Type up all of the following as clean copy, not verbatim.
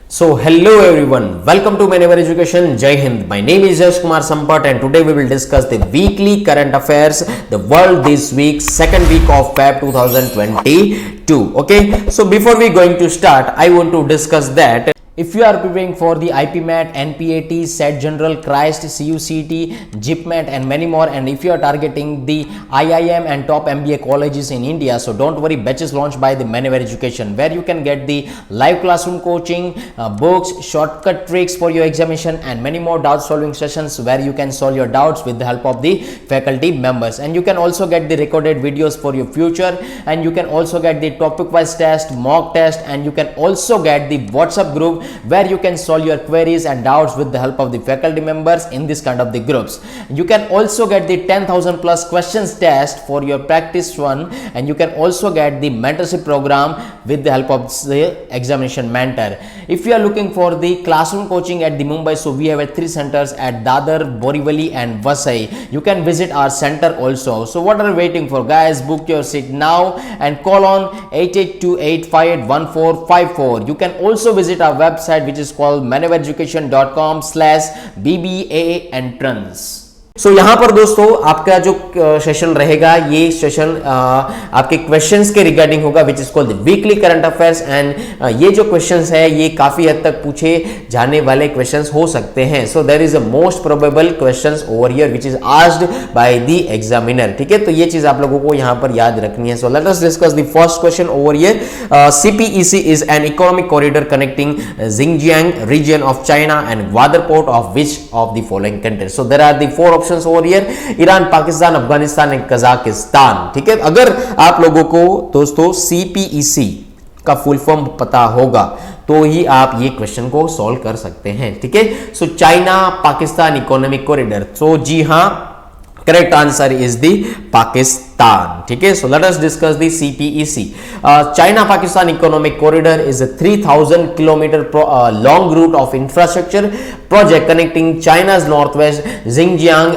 So hello everyone, welcome to Manever Education. Jai Hind. My name is Yash Kumar Sampat and today we will discuss the weekly current affairs, the world this week, second week of Feb 2022. Okay, so before we going to start, I want to discuss that if you are preparing for the IPMAT, NPAT, SET General, CRIST, CUCT, JIPMAT and many more, and if you are targeting the IIM and top MBA colleges in India, so don't worry, batches launched by the Manever Education where you can get the live classroom coaching, books, shortcut tricks for your examination and many more doubt solving sessions where you can solve your doubts with the help of the faculty members, and you can also get the recorded videos for your future, and you can also get the topic wise test, mock test, and you can also get the WhatsApp group where you can solve your queries and doubts with the help of the faculty members in this kind of the groups. You can also get the 10,000 plus questions test for your practice run, and you can also get the mentorship program with the help of the examination mentor. If you are looking for the classroom coaching at the Mumbai, so we have 3 centers at Dadar, Borivali and Vasai. You can visit our center also. So what are you waiting for, guys? Book your seat now and call on 8828581454. You can also visit our website which is called manevereducation.com/BBA entrance. सो यहाँ पर दोस्तों आपका जो session रहेगा, ये session आपके questions के regarding होगा विच is called weekly current affairs, and ये जो क्वेश्चंस है ये काफी हद तक पूछे जाने वाले क्वेश्चंस हो सकते हैं. So there is a most probable questions over here which is asked by the examiner. ठीक है, तो ये चीज आप लोगों को यहाँ पर याद रखनी है. So let us discuss the first question over here. CPEC is an economic corridor connecting Xinjiang region of China and Gwadar port of which of the following countries? So there are the 4 options over here: Iran, Pakistan, Afghanistan and Kazakhstan. ठीक है, अगर आप लोगों को दोस्तों CPEC का full form पता होगा तो ही आप ये क्वेश्चन को सॉल्व कर सकते हैं. ठीक है, so China Pakistan economic corridor. So जी हाँ, correct answer is the Pakistan. ठीक है, so let us discuss the CPEC. China Pakistan economic corridor is a 3000 kilometre long route of infrastructure project connecting China's northwest Xinjiang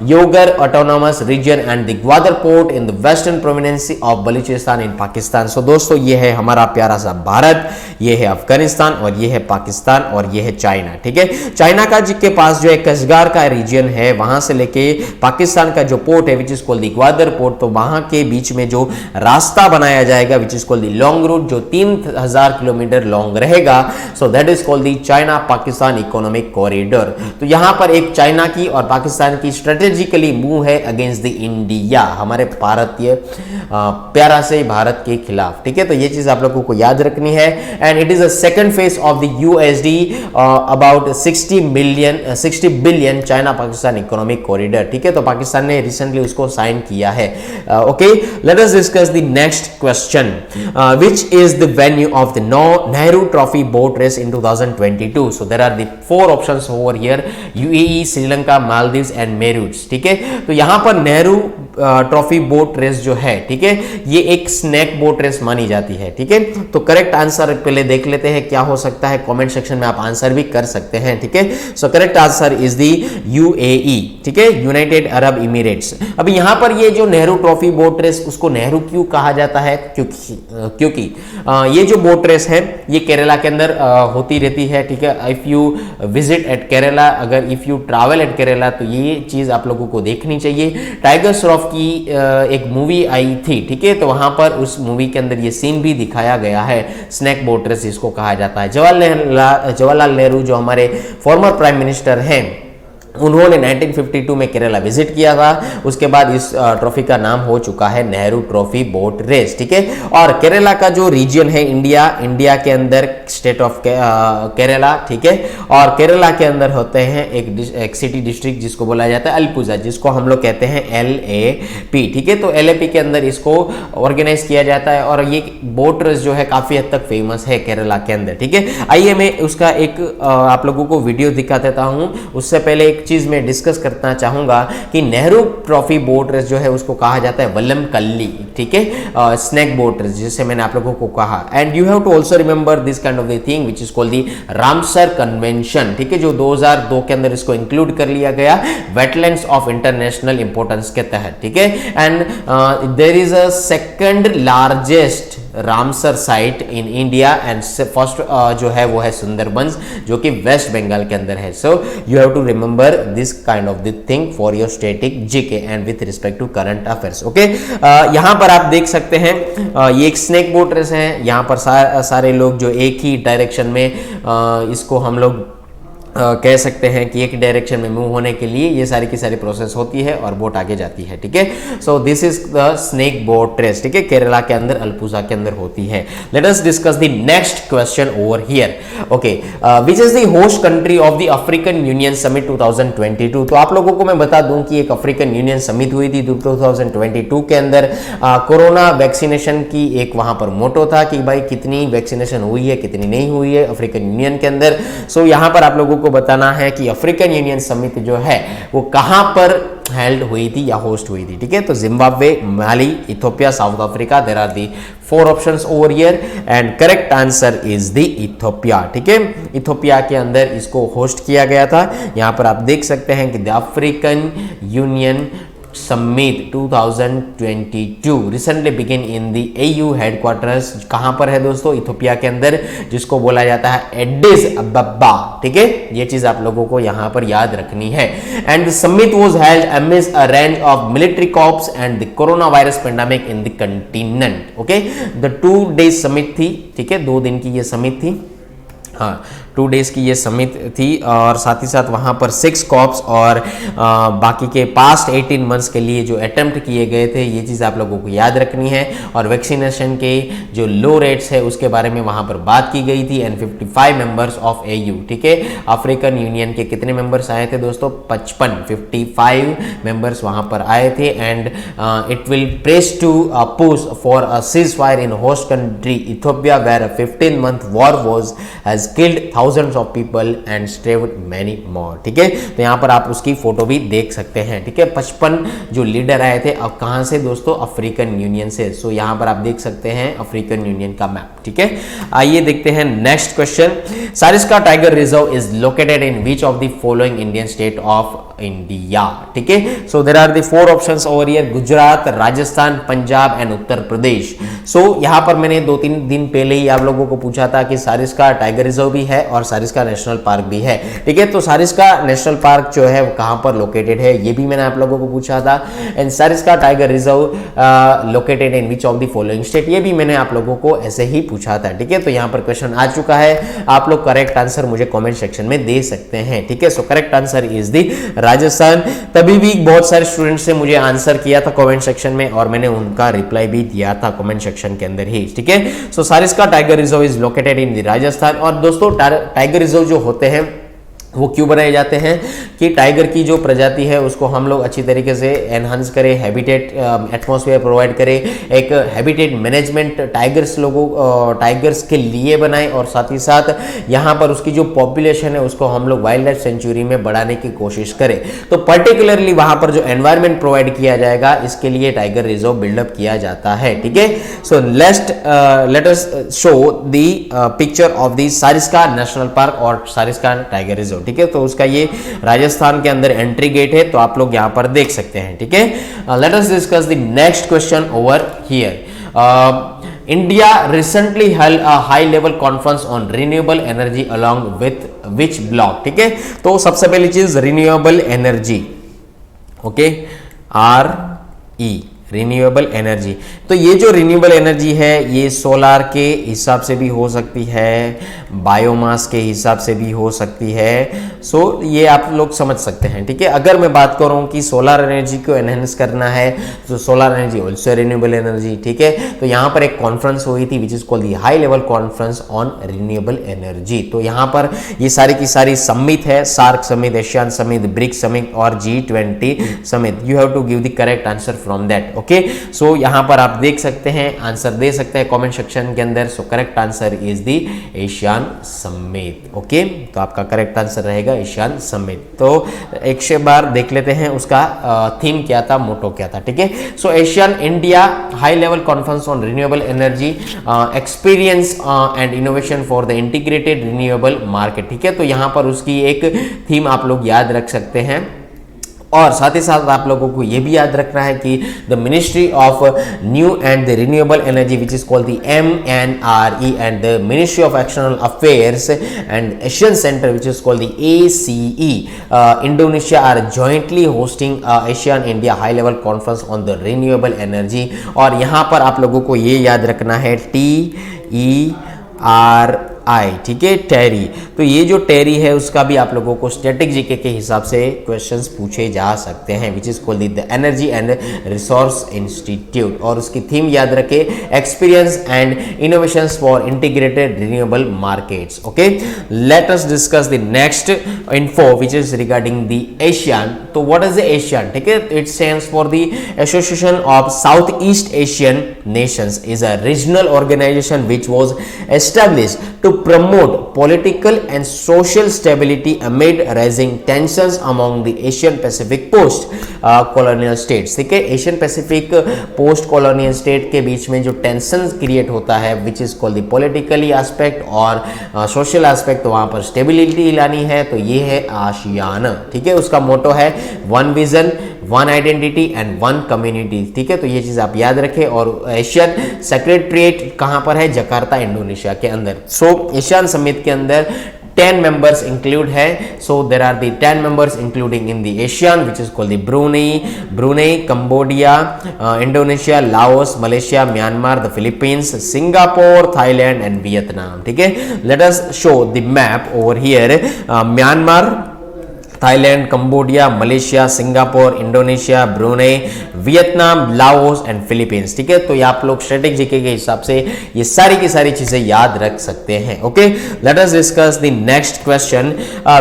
Uyghur Autonomous Region and the Gwadar port in the western province of Balochistan in Pakistan. So दोस्तों ये है हमारा प्यारा सा भारत, ये है अफगानिस्तान और ये है पाकिस्तान और ये है चाइना. ठीक है, चाइना का के पास जो है कशगार का रीजन है, वहां से लेके पाकिस्तान का जो पोर्ट है which is called the Gwadar port, तो वहां के बीच में जो रास्ता बनाया जाएगा विच is called the long route, जो 3000 किलोमीटर लॉन्ग रहेगा. सो that is called the China Pakistan economic corridor. तो यहां पर एक चाइना की और पाकिस्तान की स्ट्रेटेजिकली मूव है अगेंस्ट द इंडिया, हमारे भारतीय प्यारा से भारत के खिलाफ. ठीक है, तो ये चीज आप लोगों को याद रखनी है. And it is a second phase of the USD about 60 billion China Pakistan economic corridor. ठीक है, तो पाकिस्तान ने रिसेंटली उसको साइन किया है. Okay, let us discuss the next question. Which is the venue of the Nehru trophy boat race in 2022? So there are the 4 options over here: UAE, Sri Lanka, Maldives and मेरूट्स. ठीक है, तो यहां पर नेहरू ट्रॉफी बोट रेस जो है, ठीक है, ये एक स्नैक बोट रेस मानी जाती है. ठीक है, तो करेक्ट आंसर पहले देख लेते हैं क्या हो सकता है. कमेंट सेक्शन में आप आंसर भी कर सकते हैं. ठीक है, सो correct answer is the UAE. ठीक है, यूनाइटेड अरब इमिरेट्स. अब यहां पर ये जो नेहरू ट्रॉफी बोट रेस, उसको नेहरू क्यों कहा जाता है? क्योंकि ये जो बोट रेस है ये केरला के अंदर होती रहती है. ठीक है, if you visit at Kerala, अगर if you travel at Kerala, तो ये चीज आप लोगों को देखनी चाहिए. टाइगर श्रॉफ की एक मूवी आई थी. ठीक है, तो वहां पर उस मूवी के अंदर ये सीन भी दिखाया गया है. स्नैक बोट रेस इसको कहा जाता है. जवाहरलाल नेहरू जो हमारे फॉर्मर प्राइम मिनिस्टर हैं, उन्होंने 1952 में केरला विजिट किया था. उसके बाद इस ट्रॉफी का नाम हो चुका है नेहरू ट्रॉफी बोट रेस. ठीक है, और केरला का जो रीजन है इंडिया के अंदर स्टेट ऑफ केरला. ठीक है, और केरला के अंदर होते हैं एक सिटी डिस्ट्रिक्ट जिसको बोला जाता है अल्पुजा, जिसको हम लोग कहते हैं LAP. ठीक है, तो LAP के अंदर इसको ऑर्गेनाइज किया जाता है और ये बोट रेस जो है काफी हद तक फेमस है केरला के अंदर. ठीक है, आइए मैं उसका एक आप लोगों को वीडियो दिखा देता हूं. उससे पहले एक एक चीज मैं डिस्कस करना चाहूंगा कि नेहरू ट्रॉफी बोट रेस जो है उसको कहा जाता है वल्लम कल्ली, ठीक है, स्नेक बोट रेस, जिससे मैंने आप लोगों को कहा। And you have to also remember this kind of the thing which is called the Ramsar convention, ठीक है, जो 2002 के अंदर इसको इंक्लूड कर लिया गया वेटलैंड्स ऑफ इंटरनेशनल इंपोर्टेंस के तहत, ठीक है। And there is a second largest Ramsar site in India and first जो है वो है सुंदरबंस, जो कि वेस्ट बंगाल के अंदर है। So you have to remember this kind of the thing for your static GK and with respect to current affairs, okay. यहां पर आप देख सकते हैं ये एक स्नेक बोट रेस है। यहां पर सारे लोग जो एक ही डायरेक्शन में इसको हम लोग कह सकते हैं कि एक डायरेक्शन में मूव होने के लिए ये सारी की सारी प्रोसेस होती है और बोट आगे जाती है, ठीक है। So this is the snake boat race, ठीक है, केरला के अंदर अल्पुजा के अंदर होती है। Let us discuss the next question over here, okay. Which is the host country of the African union summit 2022? तो आप लोगों को मैं बता दूं कि एक अफ्रीकन यूनियन समिट हुई थी 2022 के अंदर। कोरोना वैक्सीनेशन की एक वहां पर मोटो था कि भाई कितनी वैक्सीनेशन हुई है, कितनी नहीं हुई है अफ्रीकन यूनियन के अंदर। सो यहां पर आप लोगों को बताना है कि अफ्रीकन यूनियन समिट जो है वो कहां पर हेल्ड हुई थी या होस्ट हुई थी, ठीक है। तो Zimbabwe, Mali, Ethiopia, South Africa, there are the 4 options over here and correct answer is the Ethiopia, ठीक है। इथियोपिया के अंदर इसको होस्ट किया गया था। यहां पर आप देख सकते हैं कि the African union summit 2022 recently begin in the AU headquarters. कहां पर है दोस्तों? इथियोपिया के अंदर, जिसको बोला जाता है एडिस अबबा, ठीक है। ये चीज आप लोगों को यहां पर याद रखनी है। And the summit was held amidst a range of military corps and the corona virus pandemic in the continent, okay. The 2 days summit थी, ठीक है, 2 दिन की ये समिट थी, हाँ 2 डेज की ये समिट थी। और साथ ही साथ वहाँ पर 6 कॉप्स और बाकी के पास्ट 18 मंथ्स के लिए जो अटेम्प्ट किए गए थे, ये चीज़ आप लोगों को याद रखनी है। और वैक्सीनेशन के जो लो रेट्स है उसके बारे में वहाँ पर बात की गई थी। एंड 55 मेंबर्स ऑफ AU, ठीक है। अफ्रीकन यूनियन के कितने मेंबर्स आए थे दोस्तों? 55 मेंबर्स वहाँ पर आए थे। And it will press to push for a ceasefire in host country Ethiopia where a 15-month war was has killed thousands of people and saved many more, ठीक है। तो यहाँ पर आप उसकी फोटो भी देख सकते हैं, ठीक है। 55 जो लीडर आए थे, अब कहाँ से दोस्तों? अफ्रीकन यूनियन से। सो यहाँ पर आप देख सकते हैं अफ्रीकन यूनियन का मैप, ठीक है। आइए देखते हैं next question. Sariska tiger reserve is located in which of the following Indian state of India, ठीक है। So there are the 4 options over here, Gujarat, Rajasthan, Punjab and Uttar Pradesh. सो यहाँ पर मैंने 2-3 दिन पहले ही आप लोगों को पूछा था कि सारिस्का टाइगर रिजर्व भी है और सारिस्का नेशनल पार्क भी है, ठीक है। तो सारिस्का नेशनल पार्क जो है वो कहां पर लोकेटेड है, ये भी मैंने आप लोगों को पूछा था। And Sariska tiger reserve located in which of the following state, ये भी मैंने आप लोगों को ऐसे ही पूछा था, ठीक है। तो यहां पर क्वेश्चन आ चुका है, आप लोग करेक्ट आंसर मुझे कमेंट सेक्शन में दे सकते हैं, ठीक है। सो correct answer is the Rajasthan. तभी भी बहुत सारे स्टूडेंट्स ने मुझे आंसर किया था कमेंट सेक्शन में और मैंने उनका रिप्लाई भी दिया था कमेंट सेक्शन के अंदर ही, ठीक है। So Sariska tiger reserve is located in the Rajasthan. और दोस्तों टाइगर रिजर्व जो होते हैं वो क्यों बनाए जाते हैं कि टाइगर की जो प्रजाति है उसको हम लोग अच्छी तरीके से एनहांस करें, हैबिटेट एटमॉस्फेयर प्रोवाइड करें, एक हैबिटेट मैनेजमेंट टाइगर्स के लिए बनाएं और साथ ही साथ यहाँ पर उसकी जो पॉपुलेशन है उसको हम लोग वाइल्ड लाइफ सेंचुरी में बढ़ाने की कोशिश करें। तो पर्टिकुलरली वहाँ पर जो एनवायरमेंट प्रोवाइड किया जाएगा इसके लिए टाइगर रिजर्व बिल्डअप किया जाता है, ठीक है। So let us show the picture of the Sariska national park और सारिस्का टाइगर रिजर्व, ठीक है। तो उसका ये राजस्थान के अंदर एंट्री गेट है, तो आप लोग यहां पर देख सकते हैं, ठीक है। Let us discuss the next question over here. India recently held a high level conference on renewable energy along with which block, ठीक है। तो सबसे पहली चीज renewable energy, okay, RE renewable energy. तो ये जो रिन्यूएबल एनर्जी है ये सोलार के हिसाब से भी हो सकती है, बायोमास के हिसाब से भी हो सकती है। सो ये आप लोग समझ सकते हैं, ठीक है। अगर मैं बात करूं कि सोलार एनर्जी को एनहेंस करना है तो solar energy also renewable energy, ठीक है। तो यहाँ पर एक कॉन्फ्रेंस हुई थी which is called the high level conference on renewable energy. तो यहाँ पर ये सारी की सारी समिट है, SAARC summit, ASEAN summit, BRICS summit और G20 summit. You have to give the correct answer from that, okay, so यहाँ पर आप देख सकते हैं, आंसर दे सकते हैं कमेंट सेक्शन के अंदर। सो correct answer is the Asian summit. Okay, तो आपका करेक्ट आंसर रहेगा एशियन समिट। तो एक से बार देख लेते हैं उसका थीम क्या था, मोटो क्या था। ठीक है, so Asian India high level conference on renewable energy experience and innovation for the integrated renewable market. ठीक है, तो यहाँ पर उसकी एक थीम आप लोग याद रख सकते हैं। और साथ ही साथ आप लोगों को यह भी याद रखना है कि the ministry of new and the renewable energy which is called the MNRE and the ministry of external affairs and ASEAN centre which is called the ACE Indonesia are jointly hosting ASEAN India high level conference on the renewable energy. और यहाँ पर आप लोगों को ये याद रखना है TERI, ठीक है, टेरी। तो ये जो टेरी है उसका भी आप लोगों को स्टैटिक जीके के हिसाब से क्वेश्चंस पूछे जा सकते हैं, which is called the energy and resource institute. और उसकी थीम याद रखे, experience and innovations for integrated renewable markets. Okay, let us discuss the next info which is regarding the ASEAN. तो व्हाट इज द एशियन? ठीक है, it stands for the Association of South East Asian Nations, is a regional organisation which was established to promote political and social stability amid rising tensions among the Asian Pacific post colonial states। ठीक है, Asian Pacific post colonial state के बीच में जो tension create होता है which is called the politically aspect और social aspect, तो वहां पर स्टेबिलिटी लानी है, तो ये है आसियान। ठीक है, उसका मोटो है one vision, one identity and one community. ठीक है, तो ये चीज आप याद रखें। और एशियन सेक्रेटरीट कहां पर है? जकार्ता, इंडोनेशिया के अंदर। सो एशियन समिट के अंदर 10 members include है। So there are the 10 members including in the ASEAN which is called the Brunei, Cambodia, Indonesia, Laos, Malaysia, Myanmar, the Philippines, Singapore, Thailand and Vietnam। ठीक है, let us show the map over here। Myanmar, Thailand, Cambodia, Malaysia, Singapore, Indonesia, Brunei, Vietnam, Laos and Philippines. ठीक है, तो ये आप लोग strategic GK के हिसाब से ये सारी की सारी चीजें याद रख सकते हैं। Okay, let us discuss the next question.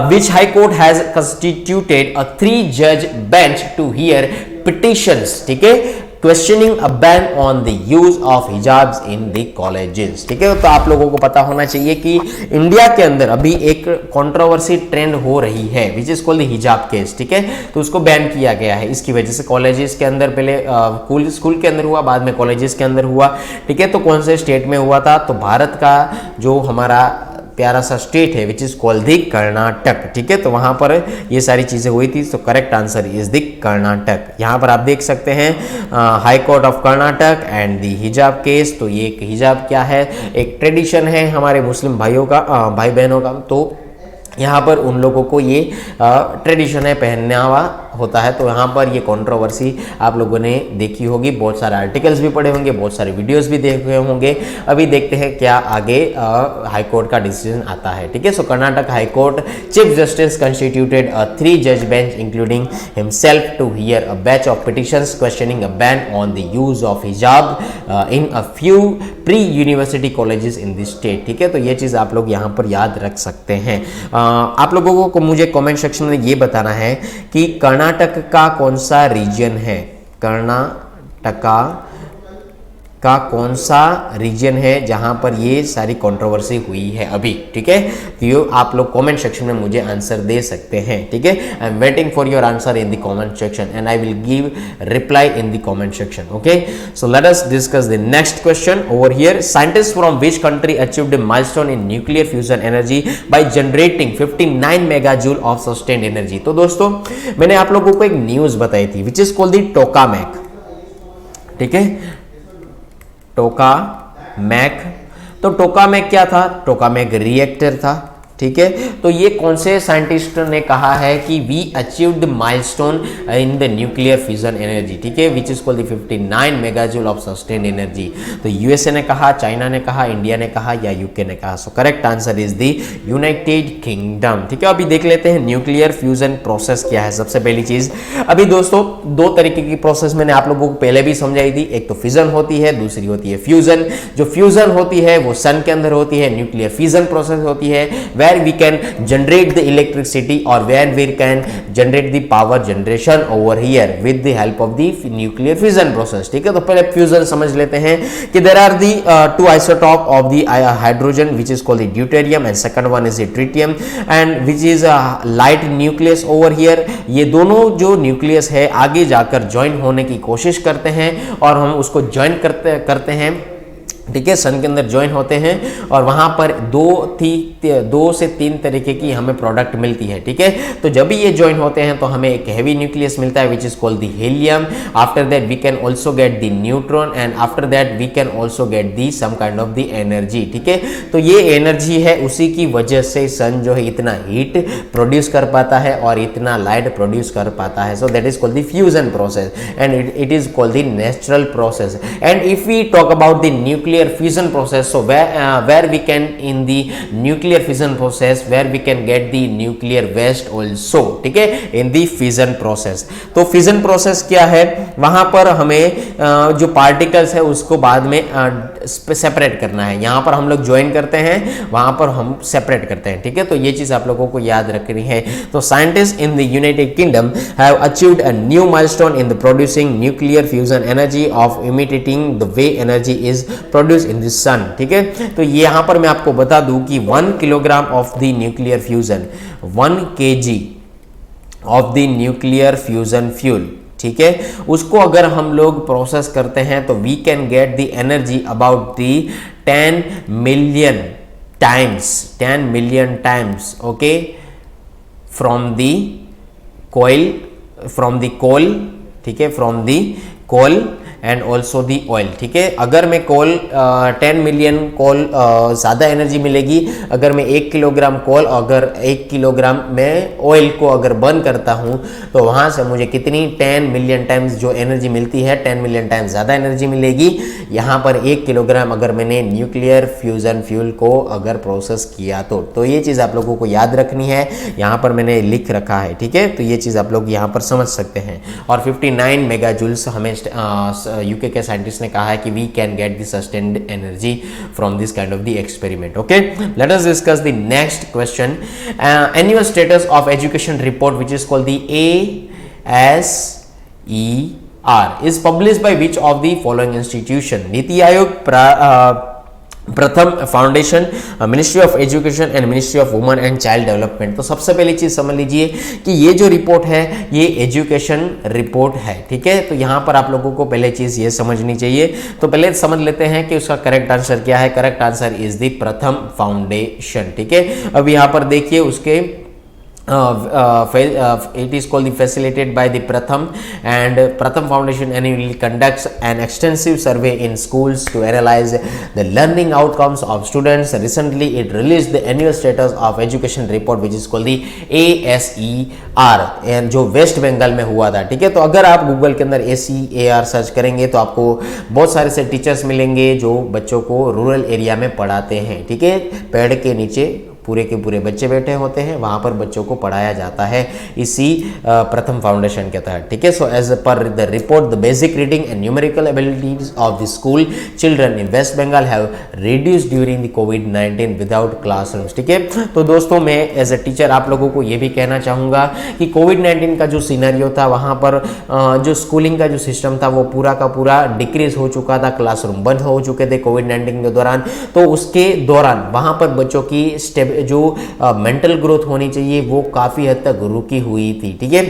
Which high court has constituted a 3 जज बेंच टू हियर पिटिशंस। ठीक है, questioning a ban on the use of hijabs in the colleges. ठीक है, तो आप लोगों को पता होना चाहिए कि इंडिया के अंदर अभी एक कंट्रोवर्सी ट्रेंड हो रही है विच इज कॉल्ड द हिजाब केस। ठीक है, तो उसको बैन किया गया है इसकी वजह से। कॉलेजेस के अंदर पहले स्कूल के अंदर हुआ, बाद में कॉलेजेस के अंदर हुआ। ठीक है, तो कौन से स्टेट में हुआ था? तो भारत का जो हमारा प्यारा सा स्टेट है which is called the Karnataka. ठीक है, तो वहां पर ये सारी चीजें हुई थी। तो correct answer is the Karnataka. यहां पर आप देख सकते हैं high court of Karnataka and the हिजाब केस। तो ये हिजाब क्या है? एक ट्रेडिशन है हमारे मुस्लिम भाइयों का, भाई बहनों का। तो यहाँ पर उन लोगों को ये ट्रेडिशन है, पहनावा होता है। तो यहाँ पर ये कंट्रोवर्सी आप लोगों ने देखी होगी, बहुत सारे आर्टिकल्स भी पढ़े होंगे, बहुत सारे वीडियोस भी देखे होंगे। अभी देखते हैं क्या आगे हाई कोर्ट का डिसीजन आता है। ठीक है, so Karnataka high court chief justice constituted a 3 जज bench including himself to hear a batch of petitions questioning a ban on the use of hijab in a few pre university colleges in the state. ठीक है, तो ये चीज आप लोग यहाँ पर याद रख सकते हैं। आप लोगों को मुझे कमेंट सेक्शन में ये बताना है कि कर्नाटक का कौन सा रीजन है, कर्नाटका का कौन सा रीजन है जहां पर ये सारी कंट्रोवर्सी हुई है अभी। ठीक है, तो ये आप लोग कमेंट सेक्शन में मुझे आंसर दे सकते हैं। ठीक है, I am waiting for your answer in the comment section and I will give reply in the comment section. Okay, so let us discuss the next question over here. Scientist from which country achieved a milestone in nuclear fusion energy by generating 59 megajoule of sustained energy. तो दोस्तों मैंने आप लोगों को एक news बताई थी which is called the टोकामेक। ठीक है, टोकामेक। तो टोकामेक क्या था? टोकामेक रिएक्टर था। ठीक है, तो ये कौन से साइंटिस्ट ने कहा है कि we achieved milestone in the nuclear fusion energy. ठीक है, which is called the 59 megajoule of sustained energy. तो यूएसए ने कहा, चाइना ने कहा, इंडिया ने कहा या यूके ने कहा? सो correct answer is the United kingdom. ठीक है, अभी देख लेते हैं न्यूक्लियर फ्यूजन प्रोसेस क्या है। सबसे पहली चीज, अभी दोस्तों 2 तरीके की प्रोसेस मैंने आप लोगों को पहले भी समझाई थी। एक तो फिजन होती है, दूसरी होती है फ्यूजन। जो फ्यूजन होती है वो सन के अंदर होती है, न्यूक्लियर फ्यूजन प्रोसेस होती है। where we can generate the electricity or where we can generate the power generation over here with the help of the nuclear fission process. ठीक है, तो पहले फ्यूजन समझ लेते हैं कि there are the two isotope of the hydrogen which is called the deuterium and second one is the tritium and which is a light nucleus over here. ये दोनों जो न्यूक्लियस है आगे जाकर ज्वाइन होने की कोशिश करते हैं और हम उसको ज्वाइन करते हैं, ठीक है, सन के अंदर ज्वाइन होते हैं और वहां पर दो से तीन तरीके की हमें प्रोडक्ट मिलती है, ठीक है। तो जब भी ये ज्वाइन होते हैं तो हमें एक हैवी न्यूक्लियस मिलता है which is called the helium. After that we can also get the neutron and after that we can also get the some kind of the energy, ठीक है। तो ये एनर्जी है, उसी की वजह से सन जो है इतना हीट प्रोड्यूस कर पाता है और इतना लाइट प्रोड्यूस कर पाता है। So that is called the fusion process and it is called the natural process. And if we talk about the nuclear fusion process, so where we can in the nuclear fission process where we can get the nuclear waste also, ठीक है, in the fission process। तो fission process क्या है, वहां पर हमें जो particles है उसको बाद में सेपरेट करना है। यहाँ पर हम लोग ज्वाइन करते हैं, वहां पर हम सेपरेट करते हैं, ठीक है। तो ये चीज आप लोगों को याद रखनी है। तो scientist in the United Kingdom have achieved a new milestone in the producing nuclear fusion energy of imitating the way energy is produce in the sun, ठीक है। तो यहाँ पर मैं आपको बता दूं कि 1 kilogram of the nuclear fusion 1 kg of the nuclear fusion fuel, ठीक है, उसको अगर हम लोग प्रोसेस करते हैं तो we can get the energy about the 10 million times, okay, from the coal, ठीक है, from the coal and also the oil, ठीक है। अगर मैं कोल 10 मिलियन कोल ज़्यादा एनर्जी मिलेगी अगर मैं 1 किलोग्राम कोल अगर 1 किलोग्राम में ऑयल को अगर बर्न करता हूँ तो वहाँ से मुझे कितनी 10 मिलियन टाइम्स जो एनर्जी मिलती है, 10 मिलियन टाइम्स ज़्यादा एनर्जी मिलेगी। यहाँ पर 1 किलोग्राम अगर मैंने न्यूक्लियर फ्यूजन फ्यूल को अगर प्रोसेस किया तो ये चीज़ आप लोगों को याद रखनी है, यहाँ पर मैंने लिख रखा है, ठीक है। तो ये चीज़ आप लोग यहाँ पर समझ सकते हैं। और 59 मेगा जूल्स हमें यूके के साइंटिस्ट ने कहा है कि we can get the sustained energy from this kind of the experiment, okay. Let us discuss the next question. Annual status of education report which is called the ASER is published by which of the following institution? NITI Aayog, प्रथम foundation, ministry of education and ministry of women and child development. तो सबसे पहली चीज समझ लीजिए कि ये जो रिपोर्ट है ये एजुकेशन रिपोर्ट है, ठीक है। तो यहाँ पर आप लोगों को पहले चीज ये समझनी चाहिए। तो पहले समझ लेते हैं कि उसका करेक्ट आंसर क्या है। करेक्ट आंसर इज द प्रथम फाउंडेशन, ठीक है। अब यहाँ पर देखिए उसके it is called the facilitated by the Pratham, and Pratham Foundation annually conducts an extensive survey in schools to analyze the learning outcomes of students. Recently it released the annual status of education report which is called the ASER, and जो waste Bengal में हुआ था, ठीक है। तो अगर आप Google के अंदर ASER सर्च करेंगे तो आपको बहुत सारे से टीचर्स मिलेंगे जो बच्चों को रूरल एरिया में पढ़ाते हैं, ठीक है। पेड़ के नीचे पूरे के पूरे बच्चे बैठे होते हैं, वहाँ पर बच्चों को पढ़ाया जाता है इसी प्रथम फाउंडेशन के तहत, ठीक है। So as per the report the basic reading and numerical abilities of the school children in West Bengal have reduced during the कोविड-19 विदाउट क्लासरूम्स, ठीक है। तो दोस्तों मैं एज अ टीचर आप लोगों को ये भी कहना चाहूँगा कि कोविड-19 का जो सिनेरियो था वहाँ पर जो स्कूलिंग का जो सिस्टम था वो पूरा का पूरा डिक्रीज हो चुका था, क्लासरूम बंद हो चुके थे कोविड-19 के दौरान। तो उसके दौरान वहाँ पर बच्चों की जो मेंटल ग्रोथ होनी चाहिए वो काफ़ी हद तक रुकी हुई थी, ठीक है।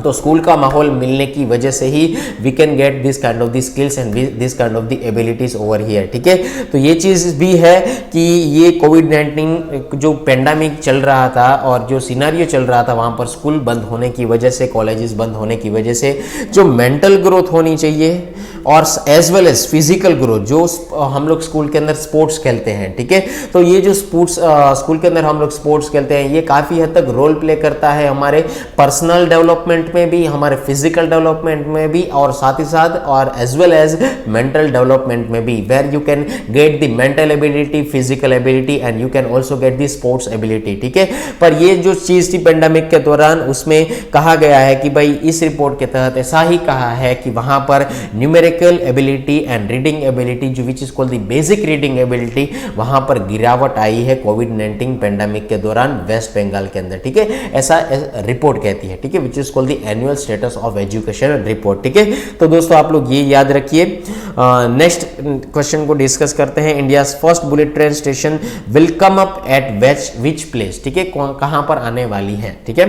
तो स्कूल का माहौल मिलने की वजह से ही we can get this kind of the skills and this kind of the abilities over here, ठीक है। तो ये चीज़ भी है कि ये कोविड-19 जो पेंडेमिक चल रहा था और जो सिनारियो चल रहा था वहाँ पर स्कूल बंद होने की वजह से, कॉलेजेस बंद होने की वजह से जो मेंटल ग्रोथ होनी चाहिए और as well as physical growth, जो हम लोग स्कूल के अंदर स्पोर्ट्स खेलते हैं, ठीक है। तो ये जो स्पोर्ट्स स्कूल के अंदर हम लोग स्पोर्ट्स खेलते हैं ये काफ़ी हद तक रोल प्ले करता है हमारे पर्सनल डेवलपमेंट डेवलपमेंट में भी, हमारे फिजिकल डेवलपमेंट में भी, और साथ ही साथ और as well as mental development में भी, where you can get the mental ability, physical ability and you can also get the sports ability, ठीक है। पर ये जो चीज थी पेंडेमिक के दौरान, उसमें कहा गया है कि भाई इस रिपोर्ट के तहत ऐसा ही कहा है कि वहां पर numerical ability and reading ability, जो which is called the basic reading ability, वहां पर गिरावट आई है कोविड-19 पेंडेमिक के दौरान वेस्ट बंगाल के अंदर, ठीक है। ऐसा रिपोर्ट कहती है, ठीक है, which is called the annual status of education report, ठीक है। तो दोस्तों आप लोग ये याद रखिए। नेक्स्ट क्वेश्चन को डिस्कस करते हैं। India first bullet train station will come up eight which place, ठीक है, कहां पर आने वाली है, ठीक है।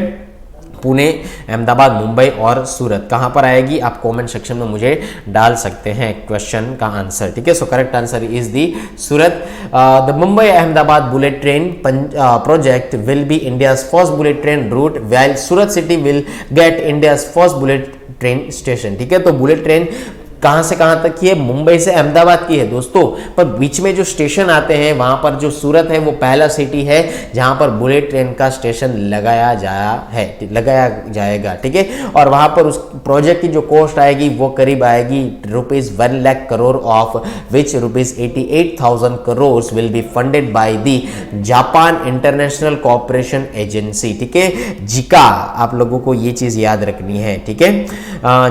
पुणे, अहमदाबाद, मुंबई और सूरत, कहां पर आएगी? आप कमेंट सेक्शन में मुझे डाल सकते हैं क्वेश्चन का आंसर, ठीक है। सो correct answer is the Surat. The Mumbai Ahmedabad bullet train project will be India's first bullet train route, while Surat city will get India's first bullet train station, ठीक है। तो बुलेट ट्रेन कहां से कहां तक की है? मुंबई से अहमदाबाद की है दोस्तों, पर बीच में जो स्टेशन आते हैं वहां पर जो सूरत है वो पहला सिटी है जहां पर बुलेट ट्रेन का स्टेशन लगाया जाएगा, ठीक है। और वहां पर उस प्रोजेक्ट की जो कॉस्ट आएगी वो करीब आएगी ₹1 lakh crore, of which ₹88,000 crore will be funded by the Japan international cooperation agency, ठीक है, जिका। आप लोगों को ये चीज याद रखनी है, ठीक है,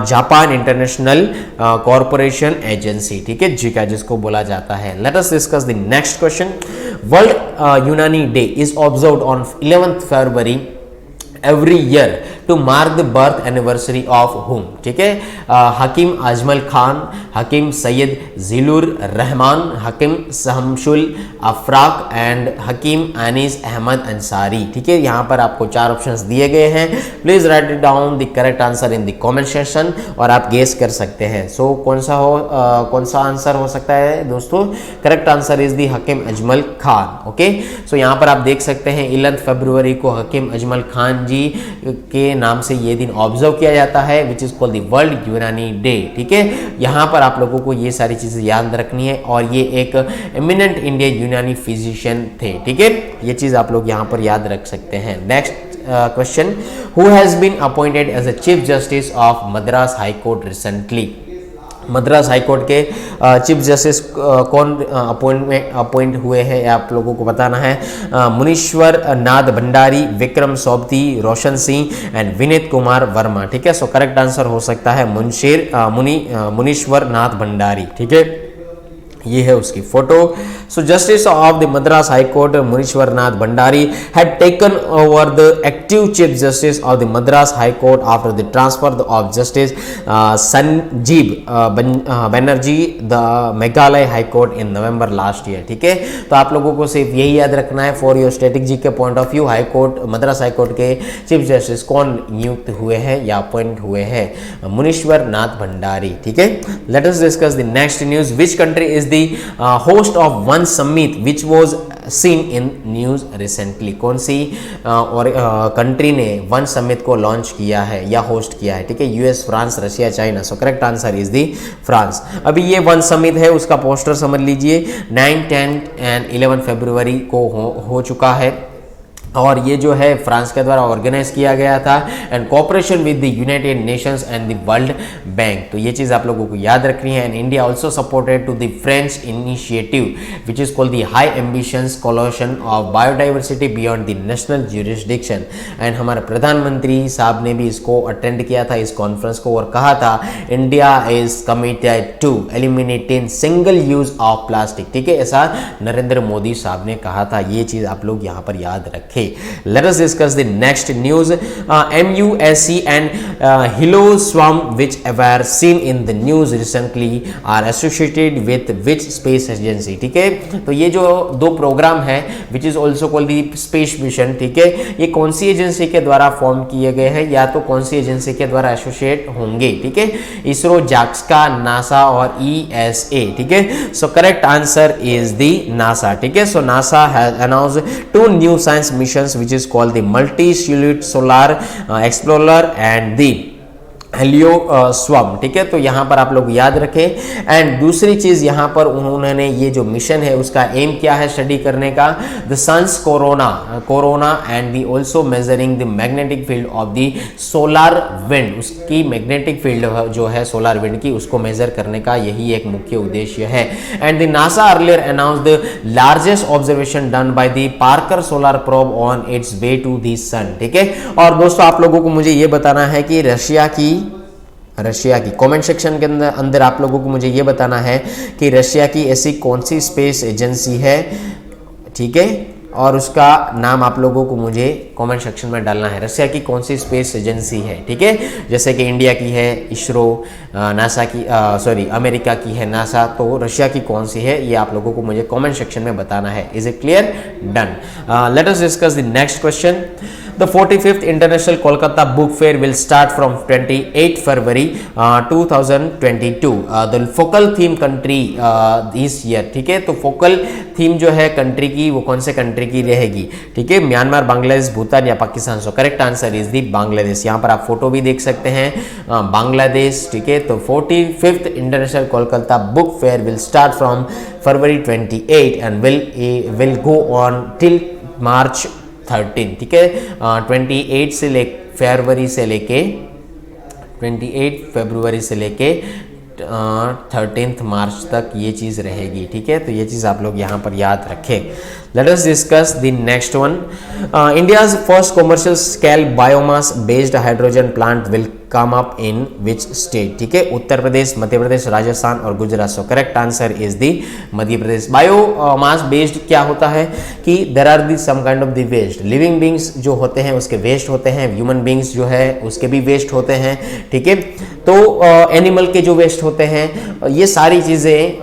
जापान इंटरनेशनल कॉर्पोरेशन एजेंसी, ठीक है, जिका जिसको बोला जाता है। Let us discuss the next question. World Unani day is observed on 11th February every year to mark the birth anniversary of हुम, ठीक है। हकीम अजमल खान, हकीम सैयद जिलुर रहमान, हकीम शमसुल अफराक एंड हकीम अनीस अहमद अंसारी, ठीक है। यहाँ पर आपको 4 ऑप्शंस दिए गए हैं। Please right it down the correct answer in the comment section और आप गेस कर सकते हैं। सो कौन सा आंसर हो सकता है दोस्तों? Correct answer is the Hakim Ajmal Khan, okay. So यहाँ पर आप देख सकते हैं 11 फरवरी को हकीम अजमल खान जी के नाम से ये दिन ऑब्जर्व किया जाता है, which is called the world Unani day, ठीक है। यहाँ पर आप लोगों को ये सारी चीजें याद रखनी है, और ये एक एमिनेंट इंडियन यूनानी फिजिशियन थे, ठीक है। ये चीज आप लोग यहाँ पर याद रख सकते हैं। Next question, who has been appointed as a chief justice of Madras high court recently? Madras high court के चीफ जस्टिस कौन अपॉइंट हुए हैं आप लोगों को बताना है। मुनीश्वर नाथ भंडारी, विक्रम सोबती, रोशन सिंह एंड विनीत कुमार वर्मा, ठीक है। सो करेक्ट आंसर हो सकता है मुनीश्वर नाथ भंडारी, ठीक है। ये है उसकी photo. So justice of the Madras high court Munishwar Nath Bhandari had taken over the active chief justice of the Madras high court after the transfer of justice Sanjeev Banerjee the Meghalaya high court in November last year, ठीक है। तो आप लोगों को सिर्फ यही याद रखना है फॉर योर स्ट्रेटेजी के point of view, high court Madras high court के चीफ जस्टिस कौन नियुक्त हुए हैं या अपॉइंट हुए हैं? मुनीश्वर नाथ भंडारी, ठीक है। Let us discuss the next news. Which country is host of one summit which was seen in news recently? कौन सी और कंट्री ने वन समिट को लॉन्च किया है या होस्ट किया है, ठीक है। US, France, Russia, China. So correct answer is the France. अभी ये वन समिट है, उसका पोस्टर समझ लीजिए। 9, 10 एंड 11 फरवरी को हो चुका है, और ये जो है फ्रांस के द्वारा ऑर्गेनाइज किया गया था and cooperation with the United Nations and the World Bank. तो ये चीज आप लोगों को याद रखनी है। And India also supported to the French initiative which is called the high ambitions coalition of biodiversity beyond the national jurisdiction. And हमारे प्रधानमंत्री साहब ने भी इसको अटेंड किया था, इस कॉन्फ्रेंस को, और कहा था India is committed to eliminating single use of plastic, ठीक है। ऐसा नरेंद्र मोदी साहब ने कहा था। ये चीज आप लोग यहाँ पर याद रखें। Let us discuss the next news. MUSC and Helioswarm, which were seen in the news recently, are associated with which space agency? ठीक है। तो ये जो 2 प्रोग्राम है which is also called the space mission, ठीक है, ये कौन सी एजेंसी के द्वारा फॉर्म किए गए हैं या तो कौन सी एजेंसी के द्वारा एसोसिएट होंगे? ठीक है, इसरो, जाक्सका, नासा और ESA, ठीक है। सो correct answer is the NASA, ठीक है। सो NASA has announced 2 new science missions which is called the multi-solute solar explorer and the HelioSwarm, ठीक है। तो यहाँ पर आप लोग याद रखें। एंड दूसरी चीज यहाँ पर उन्होंने ये जो मिशन है उसका एम क्या है स्टडी करने का, the sun's corona and the also measuring the magnetic field of the solar wind, उसकी मैग्नेटिक फील्ड जो है सोलर विंड की उसको मेजर करने का यही एक मुख्य उद्देश्य है। And the NASA earlier announce the largest observation done by the Parker solar probe on its way to the sun, ठीक है। और दोस्तों आप लोगों को मुझे ये बताना है कि रशिया की कमेंट सेक्शन के अंदर आप लोगों को मुझे ये बताना है कि रशिया की ऐसी कौन सी स्पेस एजेंसी है, ठीक है, और उसका नाम आप लोगों को मुझे कमेंट सेक्शन में डालना है। रशिया की कौन सी स्पेस एजेंसी है, ठीक है। जैसे कि इंडिया की है इसरो, नासा की अमेरिका की है नासा, तो रशिया की कौन सी है ये आप लोगों को मुझे कमेंट सेक्शन में बताना है। Is it clear? Done. Late us discuss the next question. The 45th International Kolkata Book Fair will start from 28 February 2022. The focal theme country this year, ठीक है। तो फोकल थीम जो है कंट्री की वो कौन से कंट्री की रहेगी, ठीक है, म्यांमार, बांग्लादेश, भूटान या पाकिस्तान। सो करेक्ट आंसर इज दी बांग्लादेश। यहाँ पर आप फोटो भी देख सकते हैं बांग्लादेश, ठीक है। तो 45th international Kolkata book fair will start from February 28 and will go on till March 13, ठीक है। 28 फरवरी से लेके 28 फरवरी से लेके 13 मार्च तक ये चीज़ रहेगी, ठीक है। तो ये चीज़ आप लोग यहाँ पर याद रखें। Let us discuss the next one. India's first commercial scale biomass based hydrogen plant will come up in which state, ठीक है। उत्तर प्रदेश, मध्य प्रदेश, राजस्थान और Gujarat. So correct answer is the Madhya Pradesh. Biomass based क्या होता है कि there are the some kind of the waste, living beings जो होते हैं उसके वेस्ट होते हैं, ह्यूमन बींग्स जो है उसके भी वेस्ट होते हैं, ठीक है। तो एनिमल के जो वेस्ट होते हैं ये सारी चीज़ें,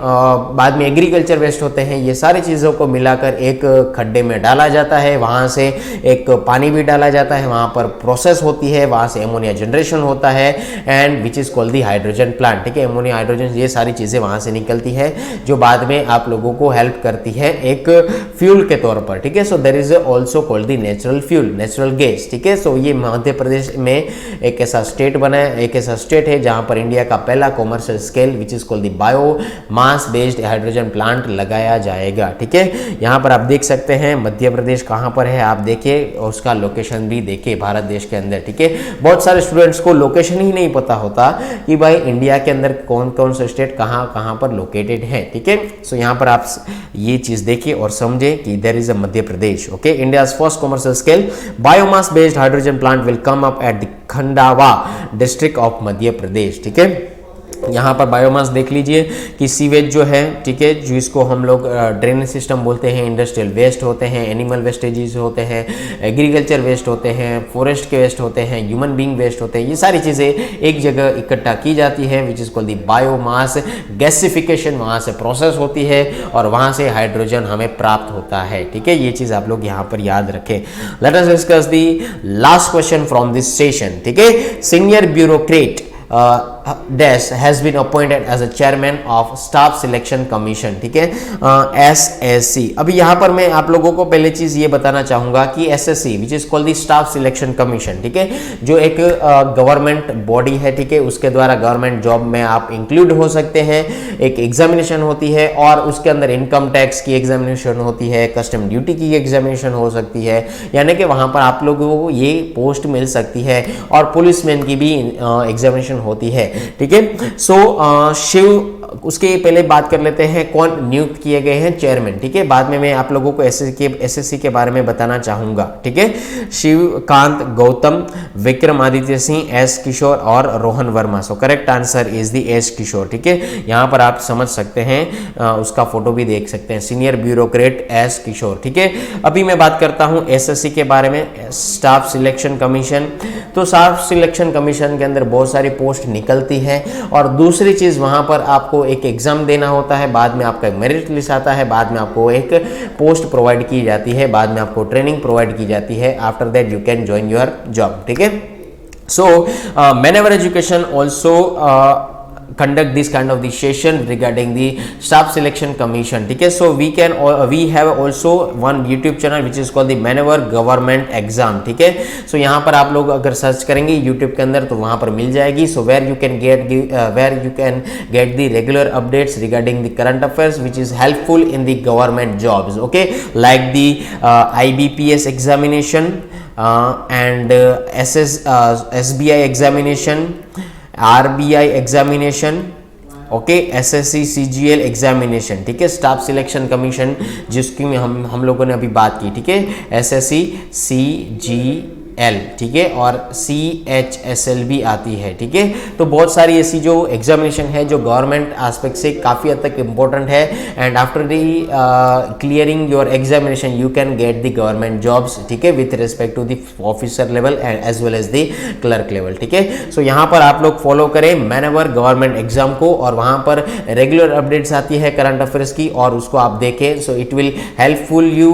बाद में एग्रीकल्चर वेस्ट होते हैं, ये सारी चीज़ों को मिलाकर एक खड्डे में डाला जाता है, वहाँ से एक पानी भी डाला जाता है, वहाँ पर प्रोसेस होती है, वहाँ से एमोनिया जनरेशन होता है and which is called the hydrogen plant, ठीक है। एमोनिया, हाइड्रोजन, ये सारी चीज़ें वहाँ से निकलती है जो बाद में आप लोगों को हेल्प करती है एक फ्यूल के तौर पर, ठीक है। So there is also called the natural fuel, natural gas, ठीक है। सो ये मध्य प्रदेश में एक ऐसा स्टेट बना है, एक ऐसा स्टेट है जहाँ पर इंडिया का पहला commercial scale which is called the bio mass based hydrogen plant लगाया जाएगा, ठीक है। यहाँ पर आप देख सकते हैं मध्य प्रदेश कहाँ पर है, आप देखिए, और उसका लोकेशन भी देखिए भारत देश के अंदर, ठीक है। बहुत सारे स्टूडेंट्स को लोकेशन ही नहीं पता होता कि भाई इंडिया के अंदर कौन कौन से स्टेट कहाँ पर लोकेटेड है, ठीक है। सो यहाँ पर आप ये चीज देखिए और समझे कि there is a Madhya Pradesh, okay. India's first commercial scale biomass based hydrogen plant will come up at the Khandwa district of Madhya Pradesh, ठीक है। यहाँ पर बायोमास देख लीजिए कि सीवेज जो है, ठीक है, जो इसको हम लोग ड्रेनेज सिस्टम बोलते हैं, इंडस्ट्रियल वेस्ट होते हैं, एनिमल वेस्टेजेस होते हैं, एग्रीकल्चर वेस्ट होते हैं, फॉरेस्ट के वेस्ट होते हैं, ह्यूमन बीइंग वेस्ट होते हैं, ये सारी चीज़ें एक जगह इकट्ठा की जाती है which is called the biomass. Gasification वहाँ से प्रोसेस होती है और वहाँ से हाइड्रोजन हमें प्राप्त होता है, ठीक है। ये चीज़ आप लोग यहाँ पर याद रखें। Late us discuss the last question from this session, ठीक है। Senior bureaucrat Dash has been appointed as a chairman of staff selection commission, ठीक है, SSC। अभी यहाँ पर मैं आप लोगों को पहले चीज ये बताना चाहूंगा कि SSC which is called the staff selection commission, ठीक है, जो एक गवर्नमेंट बॉडी है, ठीक है, उसके द्वारा गवर्नमेंट जॉब में आप इंक्लूड हो सकते हैं। एक एग्जामिनेशन होती है और उसके अंदर इनकम टैक्स की एग्जामिनेशन होती है, कस्टम ड्यूटी की एग्जामिनेशन हो सकती है, यानी कि वहां पर आप लोगों को ये पोस्ट मिल सकती है और पुलिसमैन की भी एग्जामिनेशन होती है, ठीक है। सो शिव, उसके पहले बात कर लेते हैं कौन नियुक्त किए गए हैं चेयरमैन, ठीक है। बाद में मैं आप लोगों को एसएससी के बारे में बताना चाहूंगा, ठीक है। शिवकांत गौतम, विक्रमादित्य सिंह, एस किशोर और Rohan Verma. So correct answer is the S Kishore, ठीक है। यहाँ पर आप समझ सकते हैं, उसका फोटो भी देख सकते हैं, सीनियर ब्यूरोक्रेट एस किशोर, ठीक है। अभी मैं बात करता हूँ एसएससी के बारे में, स्टाफ सिलेक्शन कमीशन। तो स्टाफ सिलेक्शन कमीशन के अंदर बहुत सारी पोस्ट निकलती है और दूसरी चीज वहां पर आपको एक एग्जाम देना होता है, बाद में आपका एक मेरिट लिस्ट आता है, बाद में आपको एक पोस्ट प्रोवाइड की जाती है, बाद में आपको ट्रेनिंग प्रोवाइड की जाती है। After that you can join your job, ठीक है। सो मैनेवर education also conduct this kind of the session regarding the staff selection commission. ठीक है, so we have also one YouTube channel which is called the Maneuver Government Exam. ठीक है, so यहाँ पर आप लोग अगर सर्च करेंगे YouTube के अंदर तो वहाँ पर मिल जाएगी. So where you can get the regular updates regarding the current affairs which is helpful in the government jobs. Okay, like the IBPS examination and SBI examination, RBI examination, okay, SSC CGL examination. ठीक है, staff selection commission जिसकी हम लोगों ने अभी बात की. ठीक है, SSC CGL, ठीक है, और CHSL भी आती है. ठीक है, तो बहुत सारी ऐसी जो एग्जामिनेशन है जो गवर्नमेंट एस्पेक्ट से काफ़ी हद तक इम्पोर्टेंट है. And after the clearing your examination you can get the government jobs. ठीक है, with respect to the officer level and as well as the clerk level. ठीक है, सो यहाँ पर आप लोग फॉलो करें मैनेवर गवर्नमेंट एग्जाम को, और वहाँ पर रेगुलर अपडेट्स आती है करंट अफेयर्स की, और उसको आप देखें. So it will helpful you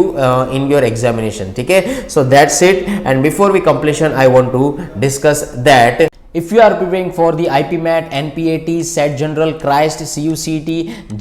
in your examination. ठीक है, so that's it. And before completion, I want to discuss that if you are preparing for the IPMAT, NPAT, SET General, CRIST, CUCT,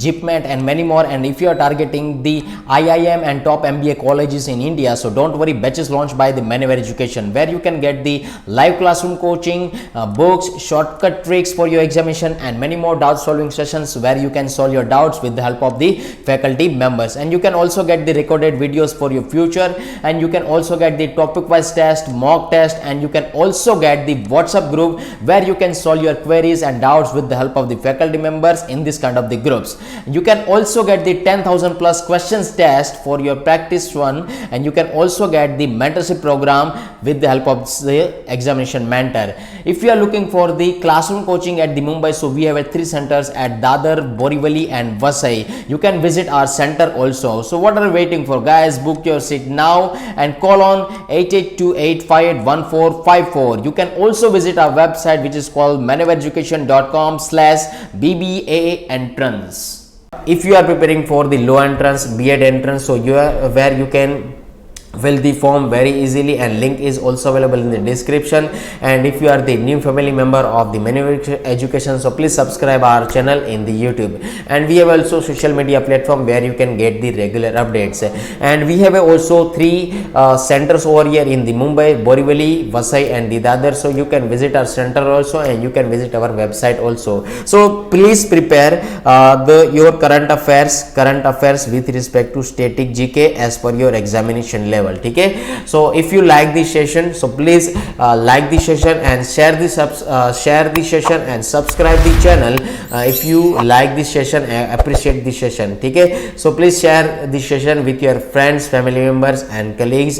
JIPMAT and many more, and if you are targeting the IIM and top MBA colleges in India, so don't worry, batches launched by the Maneuver Education where you can get the live classroom coaching, books, shortcut tricks for your examination and many more doubt solving sessions where you can solve your doubts with the help of the faculty members. And you can also get the recorded videos for your future, and you can also get the topic wise test, mock test, and you can also get the WhatsApp group where you can solve your queries and doubts with the help of the faculty members in this kind of the groups. You can also get the 10,000 plus questions test for your practice one, and you can also get the mentorship program with the help of the examination mentor. If you are looking for the classroom coaching at the Mumbai, so we have 3 centers at Dadar, Borivali and Vasai. You can visit our center also. So what are you waiting for, guys? Book your seat now and call on 8828581454. You can also visit our website which is called maneuvereducation.com/BBA entrance. If you are preparing for the low entrance, B.Ed entrance, so you are where you can fill the form very easily, and link is also available in the description. And if you are the new family member of the Maneuver Education, so please subscribe our channel in the YouTube. And we have also social media platform where you can get the regular updates. And we have also 3 centers over here in the Mumbai, Borivali, Vasai and the Dadar. So you can visit our center also, and you can visit our website also. So please prepare your current affairs with respect to static GK as per your examination level. ठीक है, so if you like this session, so please like the session and share the session and subscribe the channel if you like this session and appreciate this session. ठीक है, so please share this session with your friends, family members and colleagues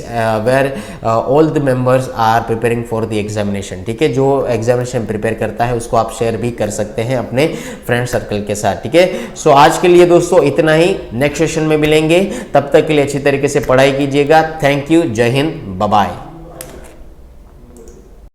where all the members are preparing for the examination. ठीक है, जो examination prepare करता है उसको आप share भी कर सकते हैं अपने फ्रेंड सर्कल के साथ. ठीक है, सो आज के लिए दोस्तों इतना ही. नेक्स्ट सेशन में मिलेंगे, तब तक के लिए अच्छी तरीके से पढ़ाई कीजिएगा. थैंक यू, जय हिंद, बाय बाय.